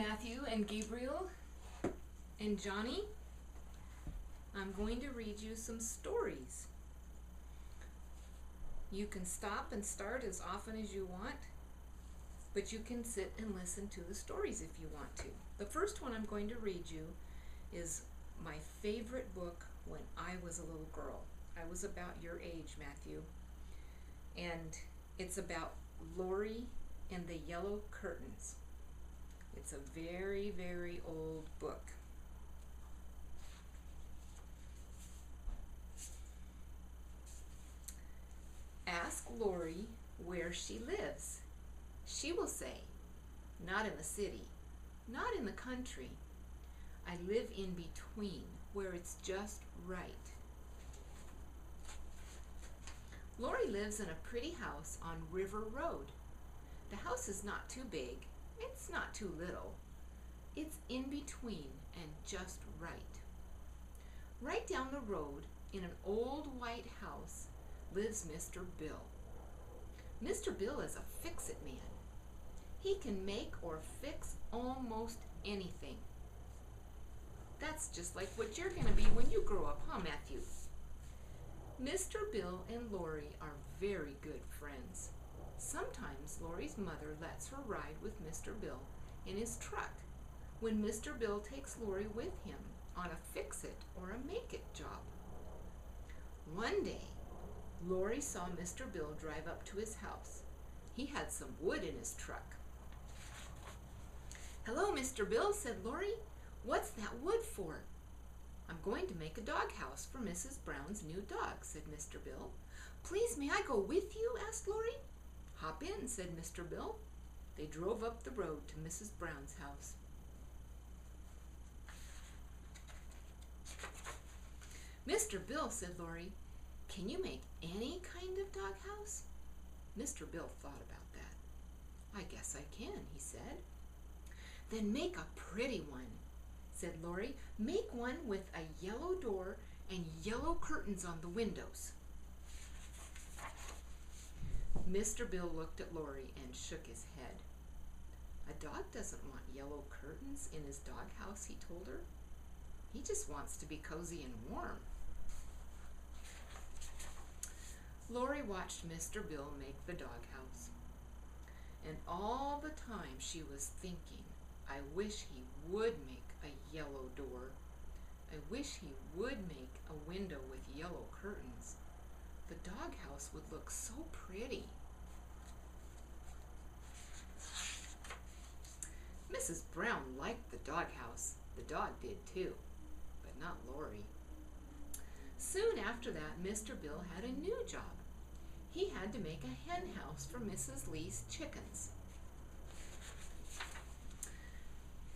Matthew and Gabriel and Johnny. I'm going to read you some stories. You can stop and start as often as you want, but you can sit and listen to the stories if you want to. The first one I'm going to read you is my favorite book when I was a little girl. I was about your age, Matthew. And it's about Laurie and the Yellow Curtains. It's a very, very old book. Ask Laurie where she lives. She will say, not in the city, not in the country. I live in between, where it's just right. Laurie lives in a pretty house on River Road. The house is not too big. It's not too little. It's in between and just right. Right down the road, in an old white house, lives Mr. Bill. Mr. Bill is a fix-it man. He can make or fix almost anything. That's just like what you're going to be when you grow up, huh, Matthew? Mr. Bill and Laurie are very good friends. Sometimes Laurie's mother lets her ride with Mr. Bill in his truck when Mr. Bill takes Laurie with him on a fix-it or a make-it job. One day, Laurie saw Mr. Bill drive up to his house. He had some wood in his truck. "Hello, Mr. Bill," said Laurie. "What's that wood for?" "I'm going to make a doghouse for Mrs. Brown's new dog," said Mr. Bill. "Please, may I go with you?" asked Laurie. "Hop in," said Mr. Bill. They drove up the road to Mrs. Brown's house. "Mr. Bill," said Laurie, "can you make any kind of doghouse?" Mr. Bill thought about that. "I guess I can," he said. "Then make a pretty one," said Laurie. "Make one with a yellow door and yellow curtains on the windows." Mr. Bill looked at Laurie and shook his head. "A dog doesn't want yellow curtains in his doghouse," he told her. "He just wants to be cozy and warm." Laurie watched Mr. Bill make the doghouse, and all the time she was thinking, "I wish he would make a yellow door. I wish he would make a window with yellow curtains. The doghouse would look so pretty." Mrs. Brown liked the doghouse. The dog did too, but not Laurie. Soon after that, Mr. Bill had a new job. He had to make a hen house for Mrs. Lee's chickens.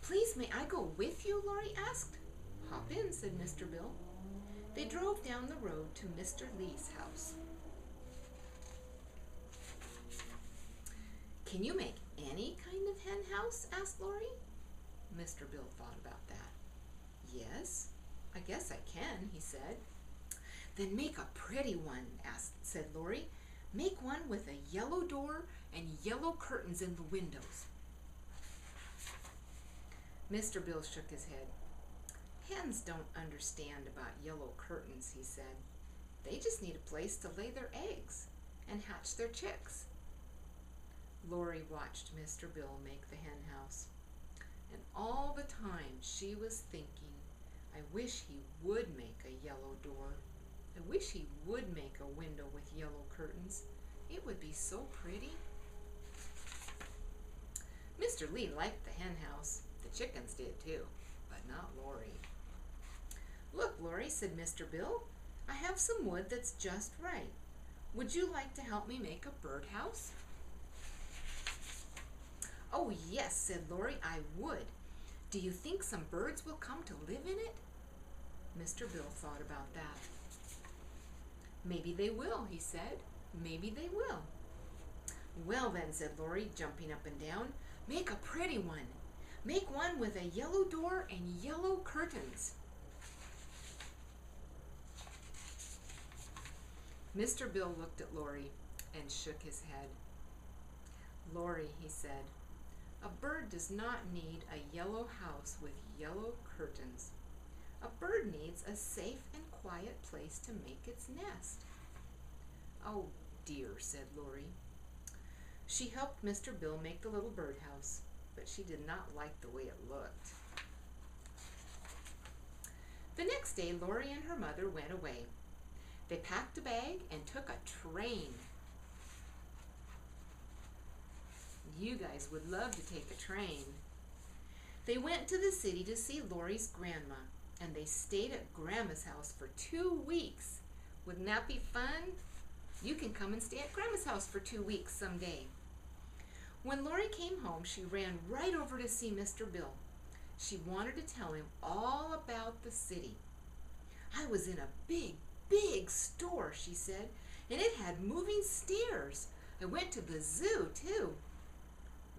"Please, may I go with you?" Laurie asked. "Hop in," said Mr. Bill. They drove down the road to Mr. Lee's house. "Can you make any kind of hen house?" asked Laurie. Mr. Bill thought about that. "Yes, I guess I can," he said. "Then make a pretty one," said Laurie. "Make one with a yellow door and yellow curtains in the windows." Mr. Bill shook his head. "Hens don't understand about yellow curtains," he said. "They just need a place to lay their eggs and hatch their chicks." Laurie watched Mr. Bill make the hen house, and all the time she was thinking, "I wish he would make a yellow door. I wish he would make a window with yellow curtains. It would be so pretty." Mr. Lee liked the hen house. The chickens did too, but not Laurie. "Look, Laurie," said Mr. Bill, "I have some wood that's just right. Would you like to help me make a birdhouse?" "Oh, yes," said Laurie, "I would. Do you think some birds will come to live in it?" Mr. Bill thought about that. "Maybe they will," he said. "Maybe they will." "Well then," said Laurie, jumping up and down, "make a pretty one. Make one with a yellow door and yellow curtains." Mr. Bill looked at Laurie and shook his head. "Laurie," he said, A bird does not need a yellow house with yellow curtains. A bird needs a safe and quiet place to make its nest. Oh dear, said Laurie. She helped Mr. Bill make the little birdhouse, but she did not like the way it looked. The next day, Laurie and her mother went away. They packed a bag and took a train. You guys would love to take a train. They went to the city to see Laurie's grandma, and they stayed at Grandma's house for 2 weeks. Wouldn't that be fun? You can come and stay at Grandma's house for 2 weeks someday. When Laurie came home, she ran right over to see Mr. Bill. She wanted to tell him all about the city. I was in a big, big store, she said, and it had moving stairs. I went to the zoo, too.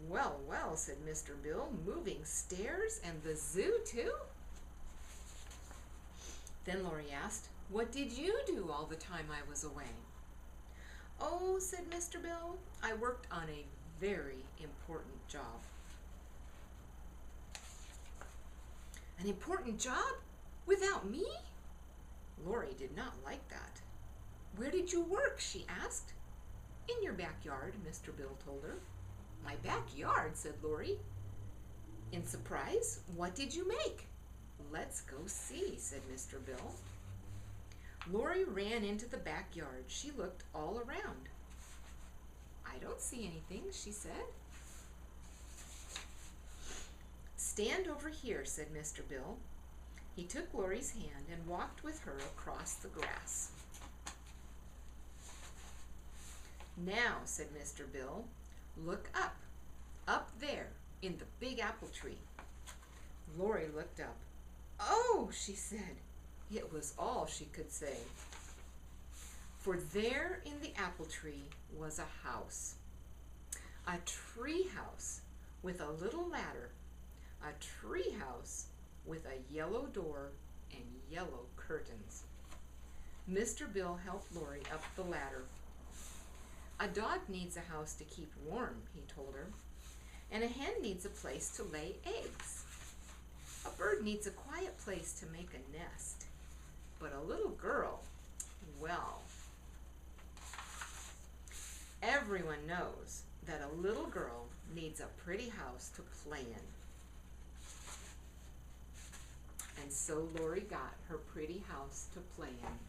Well, well, said Mr. Bill, moving stairs and the zoo, too? Then Laurie asked, what did you do all the time I was away? Oh, said Mr. Bill, I worked on a very important job. An important job? Without me? Laurie did not like that. Where did you work? She asked. In your backyard, Mr. Bill told her. My backyard, said Laurie. In surprise, what did you make? Let's go see, said Mr. Bill. Laurie ran into the backyard. She looked all around. I don't see anything, she said. Stand over here, said Mr. Bill. He took Laurie's hand and walked with her across the grass. Now, said Mr. Bill, look up there in the big apple tree. Laurie looked up. Oh, she said. It was all she could say. For there in the apple tree was a house. A tree house with a little ladder. A tree house with a yellow door and yellow curtains. Mr. Bill helped Laurie up the ladder. A dog needs a house to keep warm, he told her, and a hen needs a place to lay eggs. A bird needs a quiet place to make a nest. But a little girl, well, everyone knows that a little girl needs a pretty house to play in. And so Laurie got her pretty house to play in.